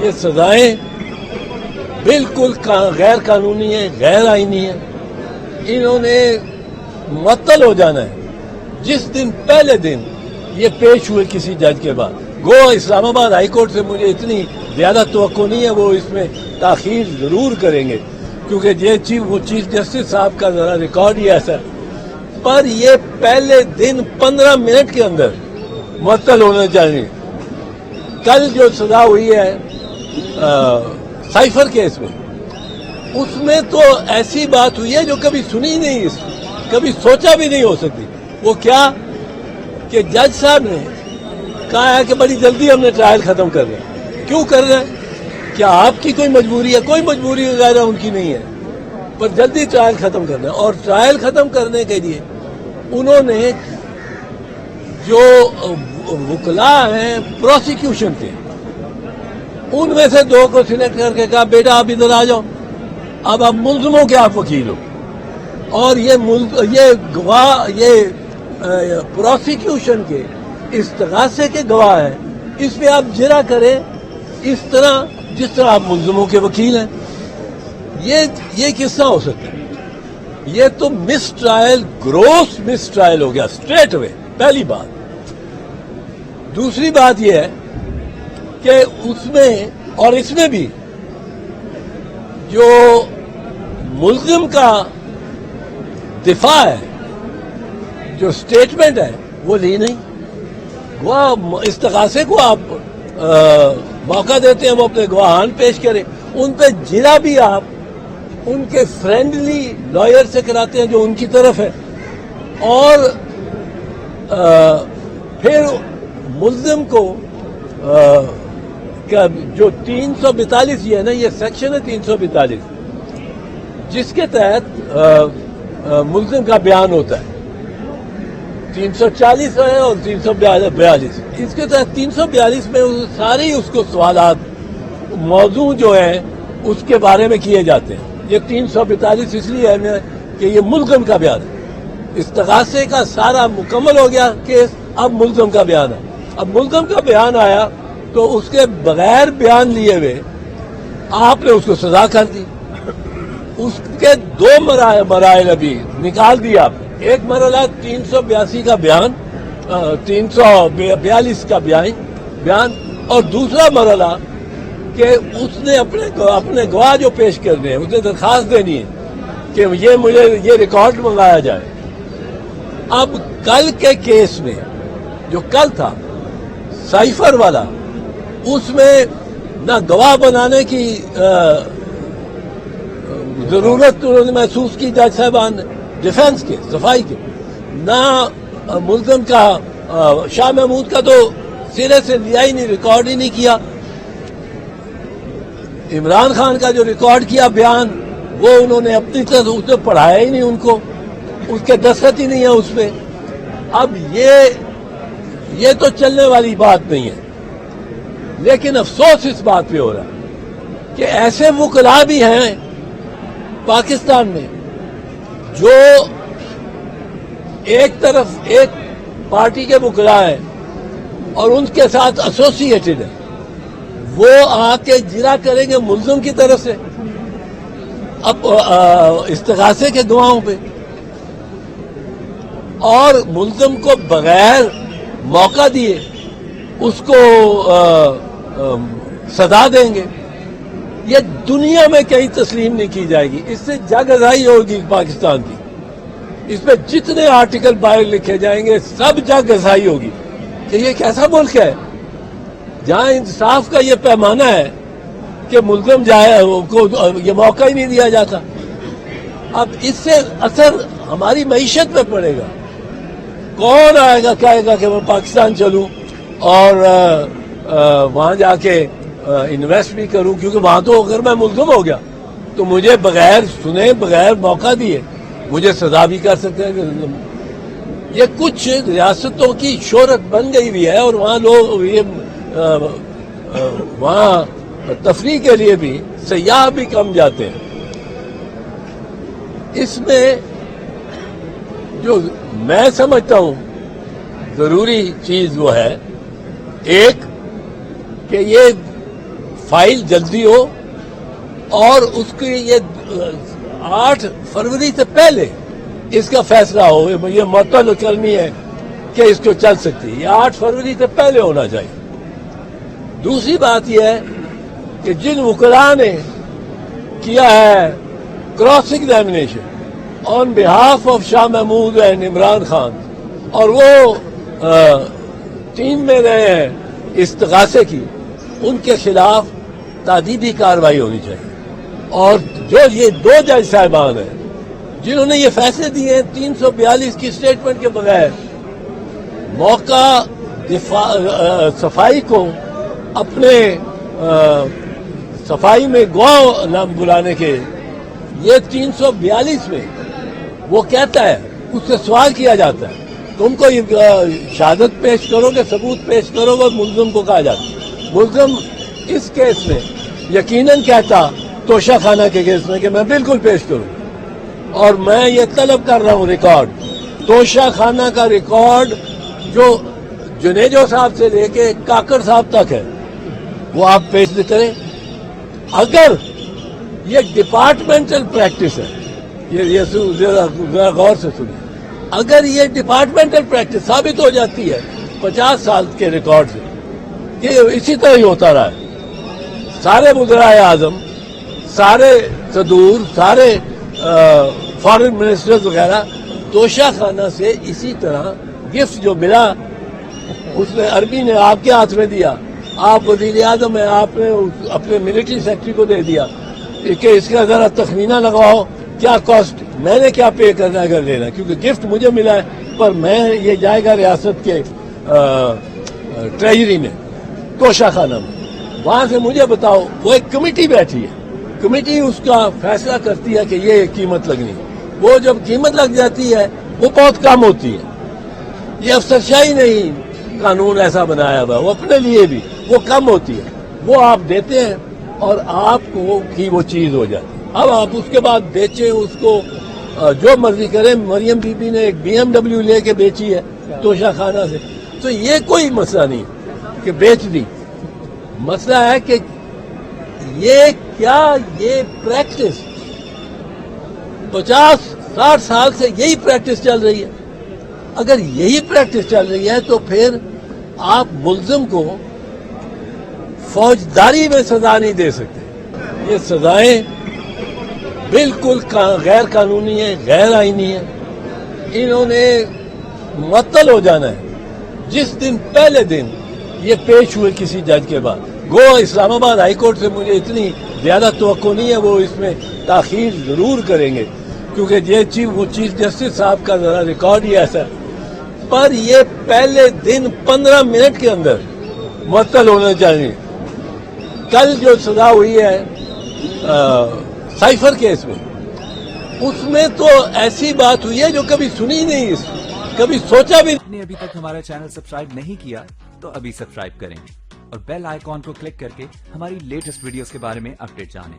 یہ سزائیں بالکل غیر قانونی ہیں، غیر آئینی ہیں. انہوں نے معطل ہو جانا ہے. جس دن پہلے دن یہ پیش ہوئے کسی جج کے بعد، گو اسلام آباد ہائی کورٹ سے مجھے اتنی زیادہ توقع نہیں ہے وہ اس میں تاخیر ضرور کریں گے، کیونکہ یہ وہ چیف جسٹس صاحب کا ذرا ریکارڈ ہی ایسا، پر یہ پہلے دن 15 منٹ کے اندر معطل ہونا چاہیے. کل جو سزا ہوئی ہے سائفر کیس میں، اس میں تو ایسی بات ہوئی ہے جو کبھی سنی نہیں، کبھی سوچا بھی نہیں ہو سکتی. وہ کیا کہ جج صاحب نے کہا ہے کہ بڑی جلدی ہم نے ٹرائل ختم کر رہے ہیں. کیوں کر رہے ہیں؟ کیا آپ کی کوئی مجبوری ہے؟ کوئی مجبوری وغیرہ ان کی نہیں ہے، پر جلدی ٹرائل ختم کرنا ہے. اور ٹرائل ختم کرنے کے لیے انہوں نے جو وکلاء ہیں پروسیکیوشن کے، ان میں سے 2 کو سلیکٹ کر کے کہا بیٹا آپ ادھر آ جاؤ، اب آپ ملزموں کے آپ وکیل ہو، اور یہ گواہ، یہ پروسیکیوشن کے استغاثے کے گواہ ہیں. اس پہ آپ جرا کریں اس طرح جس طرح آپ ملزموں کے وکیل ہیں. یہ کس طرح ہو سکتا ہے؟ یہ تو مس ٹرائل، گروس مس ٹرائل ہو گیا اسٹریٹ اوے، پہلی بات. دوسری بات یہ ہے کہ اس میں اور اس میں بھی جو ملزم کا دفاع ہے، جو سٹیٹمنٹ ہے، وہ لی نہیں. وہ استغاثے کو آپ موقع دیتے ہیں وہ اپنے گواہان پیش کریں، ان پہ جرا بھی آپ ان کے فرینڈلی لائر سے کراتے ہیں جو ان کی طرف ہے. اور پھر ملزم کو جو 342 یہ ہے نا، یہ سیکشن ہے 342 جس کے تحت ملزم کا بیان ہوتا ہے. 340 ہے اور 342. اس کے تحت 342 میں سارے اس کو سوالات موضوع جو ہیں اس کے بارے میں کیے جاتے ہیں. یہ 342 اس لیے ہے کہ یہ ملزم کا بیان ہے. استغاثے کا سارا مکمل ہو گیا کیس، اب ملزم کا بیان ہے. اب ملزم کا بیان آیا تو اس کے بغیر بیان لیے ہوئے آپ نے اس کو سزا کر دی. اس کے 2 مراحل ابھی نکال دیا آپ نے. ایک مرحلہ 382 کا بیان، 342 کا بیان، اور دوسرا مرحلہ کہ اس نے اپنے گواہ جو پیش کرنے ہیں، اس نے درخواست دینی ہے کہ مجھے یہ ریکارڈ منگایا جائے. اب کل کے کیس میں جو کل تھا سائفر والا، اس میں نہ گواہ بنانے کی ضرورت انہوں نے محسوس کی جج صاحبان نے، ڈیفینس کے، صفائی کے، نہ ملزم کا شاہ محمود کا تو سرے سے لیا ہی نہیں، ریکارڈ ہی نہیں کیا. عمران خان کا جو ریکارڈ کیا بیان، وہ انہوں نے اپنی طرف اس نے پڑھایا ہی نہیں ان کو، اس کے دستخط ہی نہیں ہے اس پہ. اب یہ تو چلنے والی بات نہیں ہے. لیکن افسوس اس بات پہ ہو رہا ہے کہ ایسے وکلاء بھی ہیں پاکستان میں جو ایک طرف ایک پارٹی کے وکلاء ہیں اور ان کے ساتھ ایسوسیٹڈ ہیں، وہ آ کے جرا کریں گے ملزم کی طرف سے اب استغاثے کے گواہوں پہ، اور ملزم کو بغیر موقع دیے اس کو سزا دیں گے. یہ دنیا میں کہیں تسلیم نہیں کی جائے گی. اس سے جگ ازائی ہوگی پاکستان کی. اس پہ جتنے آرٹیکل باہر لکھے جائیں گے سب جگ ازائی ہوگی کہ یہ کیسا ملک ہے جہاں انصاف کا یہ پیمانہ ہے کہ ملزم جائے کو یہ موقع ہی نہیں دیا جاتا. اب اس سے اثر ہماری معیشت پہ پڑے گا. کون آئے گا کہے گا کہ میں پاکستان چلوں اور وہاں جا کے انویسٹ بھی کروں، کیونکہ وہاں تو اگر میں ملزم ہو گیا تو مجھے بغیر سنے، بغیر موقع دیے مجھے سزا بھی کر سکتے ہیں. یہ کچھ ریاستوں کی شہرت بن گئی ہوئی ہے اور وہاں لوگ وہاں تفریح کے لیے بھی سیاح بھی کم جاتے ہیں. اس میں جو میں سمجھتا ہوں ضروری چیز وہ ہے، ایک کہ یہ فائل جلدی ہو اور اس کی یہ 8 فروری سے پہلے اس کا فیصلہ ہو، یہ معطل کرنی ہے کہ اس کو چل سکتی ہے، یہ 8 فروری سے پہلے ہونا چاہیے۔ دوسری بات یہ ہے کہ جن وکلاء نے کیا ہے cross examination on behalf of Shah Mahmood and Imran Khan, اور وہ ٹیم میں رہے ہیں استغاثے کی، ان کے خلاف تادیبی کارروائی ہونی چاہیے۔ اور جو یہ 2 جج صاحبان ہیں جنہوں نے یہ فیصلے دیے ہیں 342 کی اسٹیٹمنٹ کے بغیر، موقع صفائی کو اپنے صفائی میں گواہ نام بلانے کے، یہ 342 میں وہ کہتا ہے، اس سے سوال کیا جاتا ہے تم کو شہادت پیش کرو گے، ثبوت پیش کرو گے، ملزم کو کہا جاتا ہے۔ ملزم اس کیس میں یقیناً کہتا توشہ خانہ کے کیس میں کہ میں بالکل پیش کروں، اور میں یہ طلب کر رہا ہوں ریکارڈ، توشہ خانہ کا ریکارڈ جو جنیجو صاحب سے لے کے کاکڑ صاحب تک ہے وہ آپ پیش کریں۔ اگر یہ ڈپارٹمنٹل پریکٹس ہے، یہ ذرا غور سے سنیں، اگر یہ ڈپارٹمنٹل پریکٹس ثابت ہو جاتی ہے 50 سال کے ریکارڈ سے، یہ اسی طرح ہی ہوتا رہا ہے، سارے وزرائے اعظم، سارے صدور، سارے فارن منسٹرز وغیرہ توشہ خانہ سے اسی طرح گفٹ جو ملا اس نے عربی نے آپ کے ہاتھ میں دیا، آپ وزیر اعظم ہیں، آپ نے اپنے ملٹری سیکٹری کو دے دیا کہ اس کا ذرا تخمینہ لگواؤ کیا کاسٹ، میں نے کیا پے کرنا ہے اگر لینا، کیونکہ گفٹ مجھے ملا ہے پر میں یہ جائے گا ریاست کے ٹریجری میں، توشہ خانہ میں، وہاں سے مجھے بتاؤ۔ وہ ایک کمیٹی بیٹھی ہے، کمیٹی اس کا فیصلہ کرتی ہے کہ یہ قیمت لگنی ہے، وہ جب قیمت لگ جاتی ہے وہ بہت کم ہوتی ہے، یہ افسرشاہی نہیں قانون ایسا بنایا ہوا، وہ اپنے لیے بھی وہ کم ہوتی ہے، وہ آپ دیتے ہیں اور آپ کو کی وہ چیز ہو جاتی ہے۔ اب آپ اس کے بعد بیچیں اس کو جو مرضی کریں، مریم بی بی نے ایک BMW لے کے بیچی ہے توشہ خانہ سے، تو یہ کوئی مسئلہ نہیں کہ بیچ دی، مسئلہ ہے کہ یہ کیا یہ پریکٹس 50-60 سال سے یہی پریکٹس چل رہی ہے۔ اگر یہی پریکٹس چل رہی ہے تو پھر آپ ملزم کو فوجداری میں سزا نہیں دے سکتے۔ یہ سزائیں بالکل غیر قانونی ہیں، غیر آئینی ہیں، انہوں نے معطل ہو جانا ہے۔ جس دن پہلے دن یہ پیش ہوئے کسی جج کے بعد، گو اسلام آباد ہائی کورٹ سے مجھے اتنی زیادہ توقع نہیں ہے وہ اس میں تاخیر ضرور کریں گے، کیونکہ یہ وہ چیف جسٹس صاحب کا ذرا ریکارڈ ہی ایسا ہے، پر یہ پہلے دن 15 منٹ کے اندر معطل ہونا چاہیے۔ کل جو سزا ہوئی ہے سائفر کیس میں، اس میں تو ایسی بات ہوئی ہے جو کبھی سنی نہیں، کبھی سوچا بھی آپ نے ابھی تک ہمارا چینل سبسکرائب نہیں کیا تو ابھی سبسکرائب کریں اور بیل آئیکن کو کلک کر کے ہماری لیٹسٹ ویڈیوز کے بارے میں اپڈیٹ جانیں۔